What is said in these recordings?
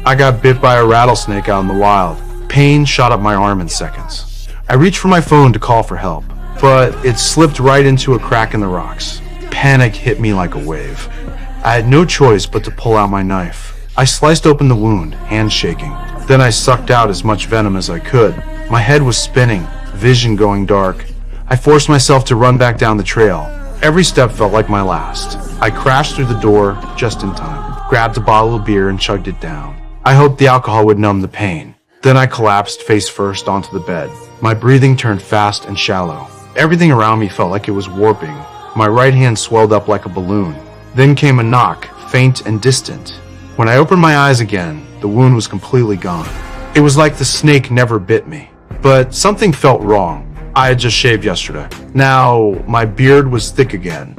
I got bit by a rattlesnake out in the wild. Pain shot up my arm in seconds. I reached for my phone to call for help, but it slipped right into a crack in the rocks. Panic hit me like a wave. I had no choice but to pull out my knife. I sliced open the wound, hands shaking. Then I sucked out as much venom as I could. My head was spinning, vision going dark. I forced myself to run back down the trail. Every step felt like my last. I crashed through the door just in time, grabbed a bottle of beer and chugged it down. I hoped the alcohol would numb the pain. Then I collapsed face first onto the bed. My breathing turned fast and shallow. Everything around me felt like it was warping. My right hand swelled up like a balloon. Then came a knock, faint and distant. When I opened my eyes again, the wound was completely gone. It was like the snake never bit me. But something felt wrong. I had just shaved yesterday. Now, my beard was thick again.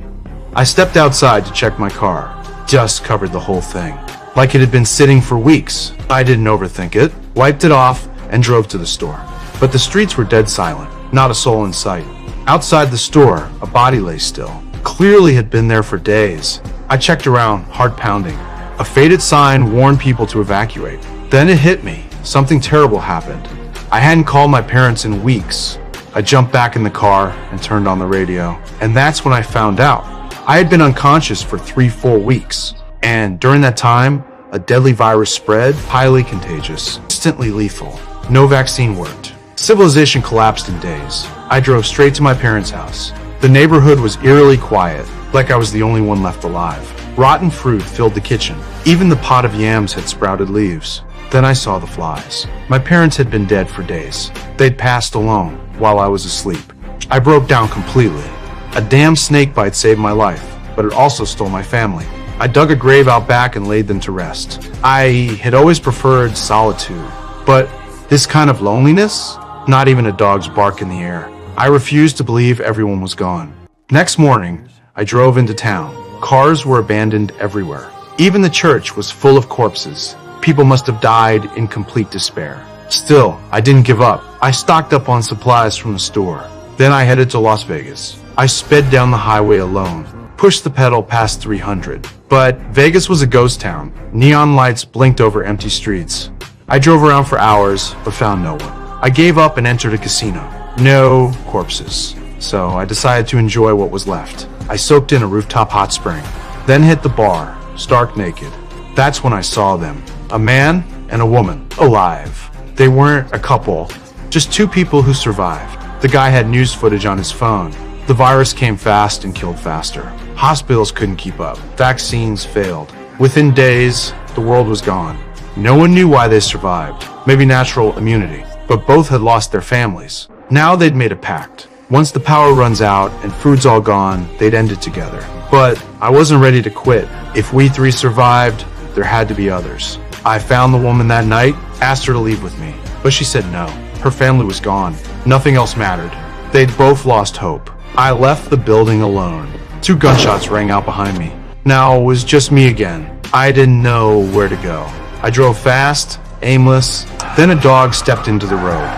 I stepped outside to check my car. Dust covered the whole thing, like it had been sitting for weeks. I didn't overthink it, wiped it off, and drove to the store. But the streets were dead silent, not a soul in sight. Outside the store, a body lay still. Clearly had been there for days. I checked around, heart pounding. A faded sign warned people to evacuate. Then it hit me. Something terrible happened. I hadn't called my parents in weeks. I jumped back in the car and turned on the radio. And that's when I found out. I had been unconscious for 3 full weeks. And during that time, a deadly virus spread, highly contagious, instantly lethal. No vaccine worked. Civilization collapsed in days. I drove straight to my parents' house. The neighborhood was eerily quiet, like I was the only one left alive. Rotten fruit filled the kitchen. Even the pot of yams had sprouted leaves. Then I saw the flies. My parents had been dead for days. They'd passed alone while I was asleep. I broke down completely. A damn snake bite saved my life, but it also stole my family. I dug a grave out back and laid them to rest. I had always preferred solitude, but this kind of loneliness? Not even a dog's bark in the air. I refused to believe everyone was gone. Next morning, I drove into town. Cars were abandoned everywhere. Even the church was full of corpses. People must have died in complete despair. Still, I didn't give up. I stocked up on supplies from the store. Then I headed to Las Vegas. I sped down the highway alone, pushed the pedal past 300. But Vegas was a ghost town. Neon lights blinked over empty streets. I drove around for hours, but found no one. I gave up and entered a casino. No corpses. So I decided to enjoy what was left. I soaked in a rooftop hot spring, then hit the bar, stark naked. That's when I saw them. A man and a woman, alive. They weren't a couple, just 2 people who survived. The guy had news footage on his phone. The virus came fast and killed faster. Hospitals couldn't keep up. Vaccines failed. Within days, the world was gone. No one knew why they survived. Maybe natural immunity. But both had lost their families. Now they'd made a pact. Once the power runs out and food's all gone, they'd end it together. But I wasn't ready to quit. If we 3 survived, there had to be others. I found the woman that night, asked her to leave with me, but she said no. Her family was gone. Nothing else mattered. They'd both lost hope. I left the building alone. 2 gunshots rang out behind me. Now it was just me again. I didn't know where to go. I drove fast, aimless. Then a dog stepped into the road.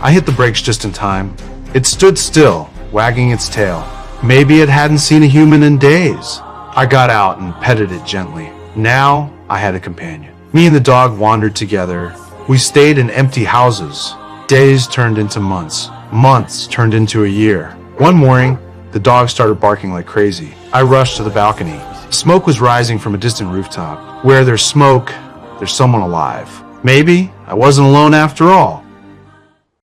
I hit the brakes just in time. It stood still, wagging its tail. Maybe it hadn't seen a human in days. I got out and petted it gently. Now I had a companion. Me and the dog wandered together. We stayed in empty houses. Days turned into months. Months turned into a year. One morning, the dog started barking like crazy. I rushed to the balcony. Smoke was rising from a distant rooftop. Where there's smoke, there's someone alive. Maybe I wasn't alone after all.